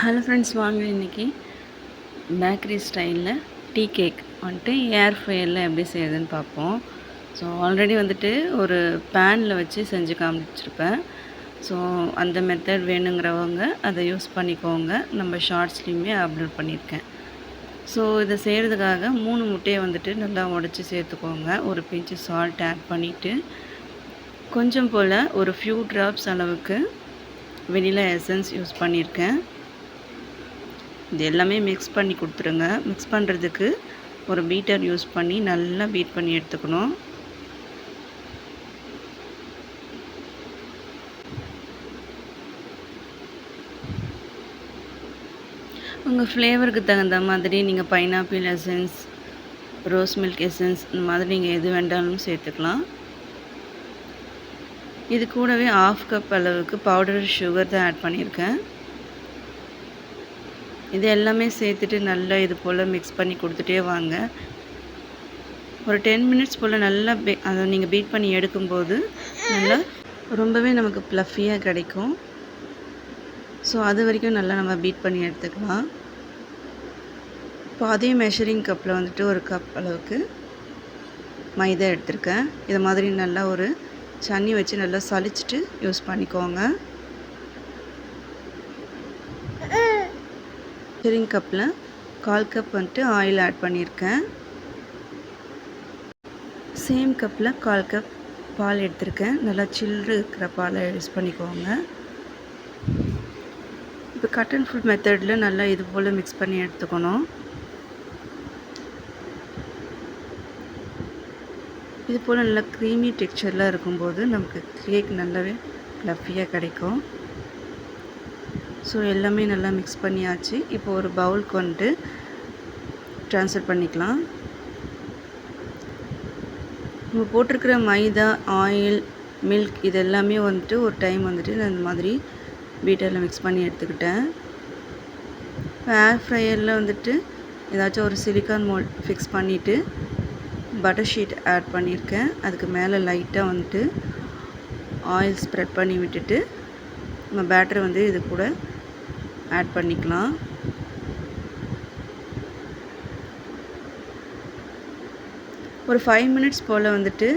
Hello friends, வாங்க இன்றைக்கி bakery ஸ்டைலில் டீ கேக் வந்துட்டு ஏர் ஃப்ரையரில் எப்படி செய்யுதுன்னு பார்ப்போம். ஸோ ஆல்ரெடி வந்துட்டு ஒரு பேனில் வச்சு செஞ்சு காமிச்சிருப்பேன். ஸோ அந்த மெத்தட் வேணுங்கிறவங்க அதை யூஸ் பண்ணிக்கோங்க. நம்ம ஷார்ட்ஸ்லேயுமே அப்லோட் பண்ணியிருக்கேன். ஸோ இதை செய்கிறதுக்காக 3 முட்டையை வந்துட்டு நல்லா உடச்சி சேர்த்துக்கோங்க. ஒரு பிஞ்சு சால்ட் ஆட் பண்ணிவிட்டு கொஞ்சம் போல் ஒரு ஃபியூ ட்ராப்ஸ் அளவுக்கு வெனிலா எசன்ஸ் யூஸ் பண்ணியிருக்கேன். இது எல்லாமே மிக்ஸ் பண்ணி கொடுத்துருங்க. மிக்ஸ் பண்ணுறதுக்கு ஒரு பீட்டர் யூஸ் பண்ணி நல்லா பீட் பண்ணி எடுத்துக்கணும். உங்கள் ஃப்ளேவருக்கு தகுந்த மாதிரி நீங்கள் pineapple essence, rose milk essence இந்த மாதிரி நீங்கள் எது வேண்டாலும் சேர்த்துக்கலாம். இது கூடவே 1/2 கப் அளவுக்கு பவுடர் சுகர் தான் ஆட் பண்ணியிருக்கேன். இது எல்லாமே சேர்த்துட்டு நல்லா இது போல் மிக்ஸ் பண்ணி கொடுத்துட்டே வாங்க. ஒரு 10 மினிட்ஸ் போல் நல்லா அதை நீங்கள் பீட் பண்ணி எடுக்கும்போது நல்லா ரொம்பவே நமக்கு ப்ளஃபியாக கிடைக்கும். ஸோ அது வரைக்கும் நல்லா நம்ம பீட் பண்ணி எடுத்துக்கலாம். இப்போ அதே மெஷரிங் கப்பில் வந்துட்டு ஒரு கப் அளவுக்கு மைதா எடுத்திருக்கேன். இது மாதிரி நல்லா ஒரு சன்னி வச்சு நல்லா சலிச்சிட்டு யூஸ் பண்ணிக்கோங்க. மெஷரிங் கப்பில் 1/4 கப் வந்துட்டு ஆயில் ஆட் பண்ணியிருக்கேன். சேம் கப்பில் 1/4 கப் பால் எடுத்திருக்கேன். நல்லா சில்லு இருக்கிற பாலை யூஸ் பண்ணிக்கோங்க. இப்போ கட் அண்ட் ஃபுல் மெத்தடில் நல்லா இது போல் மிக்ஸ் பண்ணி எடுத்துக்கணும். இது போல் நல்லா க்ரீமி டெக்ஸ்சரில் இருக்கும்போது நமக்கு கேக் நல்லாவே ஃப்ளஃபியாக கிடைக்கும். ஸோ எல்லாமே நல்லா மிக்ஸ் பண்ணியாச்சு. இப்போ ஒரு பவுலுக்கு வந்துட்டு ட்ரான்ஸ்ஃபர் பண்ணிக்கலாம். நம்ம போட்டிருக்கிற மைதா, ஆயில், மில்க் இது எல்லாமே வந்துட்டு ஒரு டைம் வந்துட்டு நான் இந்த மாதிரி பீட்டரில் மிக்ஸ் பண்ணி எடுத்துக்கிட்டேன். ஏர் ஃப்ரையரில் வந்துட்டு ஏதாச்சும் ஒரு சிலிக்கான் மோல்ட் ஃபிக்ஸ் பண்ணிவிட்டு பட்டர் ஷீட் ஆட் பண்ணியிருக்கேன். அதுக்கு மேலே லைட்டாக வந்துட்டு ஆயில் ஸ்ப்ரெட் பண்ணி விட்டுட்டு நம்ம பேட்டரை வந்து இது கூட ஆட் பண்ணிக்கலாம். ஒரு 5 மினிட்ஸ் போல் வந்துட்டு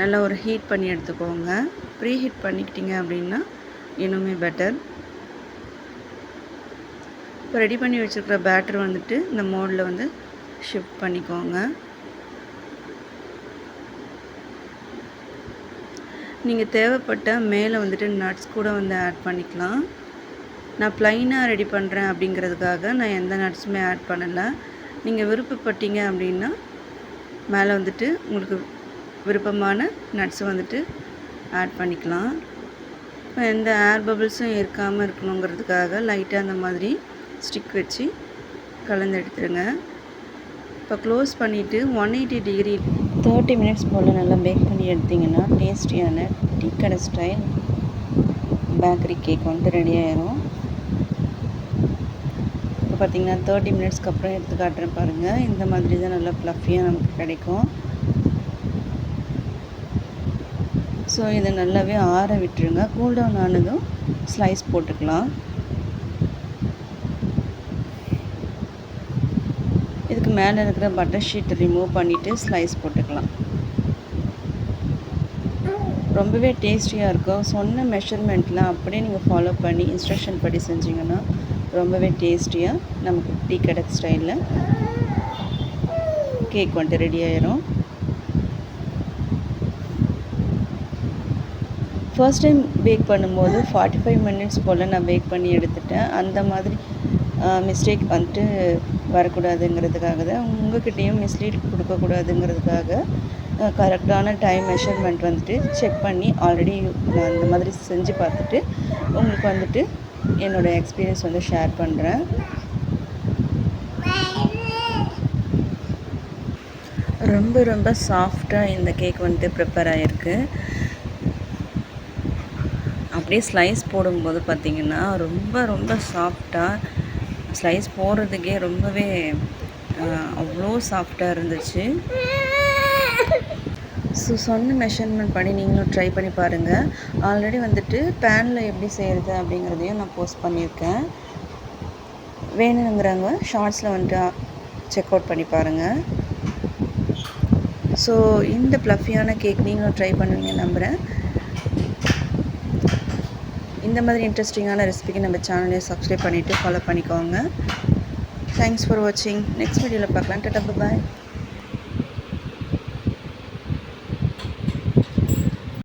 நல்லா ஒரு ஹீட் பண்ணி எடுத்துக்கோங்க. ப்ரீ ஹீட் பண்ணிக்கிட்டீங்க அப்படின்னா இன்னுமே பெட்டர். இப்போ ரெடி பண்ணி வச்சுருக்கிற பேட்டர் வந்துட்டு இந்த மோடில் வந்து ஷிஃப்ட் பண்ணிக்கோங்க. நீங்கள் தேவைப்பட்ட மேலே வந்துட்டு நட்ஸ் கூட வந்து ஆட் பண்ணிக்கலாம். நான் ப்ளைனாக ரெடி பண்ணுறேன் அப்படிங்கிறதுக்காக நான் எந்த நட்ஸுமே ஆட் பண்ணலை. நீங்கள் விருப்பப்பட்டீங்க அப்படின்னா மேலே வந்துட்டு உங்களுக்கு விருப்பமான நட்ஸை வந்துட்டு ஆட் பண்ணிக்கலாம். இப்போ எந்த ஏர் பபிள்ஸும் இருக்காமல் இருக்கணுங்கிறதுக்காக லைட்டாக அந்த மாதிரி ஸ்டிக் வச்சு கலந்து எடுத்துருங்க. இப்போ க்ளோஸ் பண்ணிவிட்டு 180 டிகிரி 30 மினிட்ஸ் போல் நல்லா பேக் பண்ணி எடுத்திங்கன்னா டேஸ்டியான டீ கடை ஸ்டைல் பேக்கரி கேக் வந்து ரெடி ஆயிரும். இப்போ பார்த்திங்கன்னா 30 மினிட்ஸ்க்கு அப்புறம் எடுத்து காட்டுறேன் பாருங்கள். இந்த மாதிரி தான் நல்லா ஃப்ளஃபியாக நமக்கு கிடைக்கும். ஸோ இதை நல்லாவே ஆற விட்டுருங்க. கூல்டவுன் ஆனதும் ஸ்லைஸ் போட்டுக்கலாம். இதுக்கு மேலே இருக்கிற பட்டர் ஷீட் ரிமூவ் பண்ணிவிட்டு ஸ்லைஸ் போட்டுக்கலாம். ரொம்பவே டேஸ்டியாக இருக்கும். சொன்ன மெஷர்மெண்ட்டில் அப்படியே நீங்கள் ஃபாலோ பண்ணி இன்ஸ்ட்ரக்ஷன் படி செஞ்சிங்கன்னா ரொம்பவே டேஸ்டியாக நமக்கு டீ கடை ஸ்டைலில் கேக் வந்துட்டு ரெடி ஆயிரும். ஃபர்ஸ்ட் டைம் பேக் பண்ணும்போது 45 மினிட்ஸ் போல் நான் பேக் பண்ணி எடுத்துட்டேன். அந்த மாதிரி மிஸ்டேக் வந்துட்டு வரக்கூடாதுங்கிறதுக்காக தான், உங்கள்கிட்டையும் மிஸ்லீட் கொடுக்கக்கூடாதுங்கிறதுக்காக கரெக்டான டைம் மெஷர்மெண்ட் வந்துட்டு செக் பண்ணி ஆல்ரெடி நான் இந்த மாதிரி செஞ்சு பார்த்துட்டு உங்களுக்கு வந்துட்டு என்னோடய எக்ஸ்பீரியன்ஸ் வந்து ஷேர் பண்ணுறேன். ரொம்ப ரொம்ப சாஃப்டாக இந்த கேக் வந்துட்டு ப்ரிப்பேர் ஆகிருக்கு. அப்படியே ஸ்லைஸ் போடும்போது பார்த்திங்கன்னா ரொம்ப ரொம்ப சாஃப்டாக ஸ்லைஸ் போடுறதுக்கே ரொம்பவே அவ்வளோ சாஃப்டாக இருந்துச்சு. ஸோ சொன்ன மெஷர்மெண்ட் படி நீங்களும் ட்ரை பண்ணி பாருங்கள். ஆல்ரெடி வந்துட்டு பேனில் எப்படி செய்கிறது அப்படிங்கிறதையும் நான் போஸ்ட் பண்ணியிருக்கேன். வேணுங்கிறவங்க ஷார்ட்ஸில் வந்துட்டு செக் அவுட் பண்ணி பாருங்கள். ஸோ இந்த ப்ளஃபியான கேக் நீங்களும் ட்ரை பண்ணுவீங்கன்னு நம்புகிறேன். இந்த மாதிரி இன்ட்ரெஸ்டிங்கான ரெசிபிக்கு நம்ம சேனலையும் சப்ஸ்கிரைப் பண்ணிவிட்டு ஃபாலோ பண்ணிக்கோங்க. தேங்க்ஸ் ஃபார் வாட்சிங். நெக்ஸ்ட் வீடியோவில் பார்க்கலாம். டாடா, பாய்.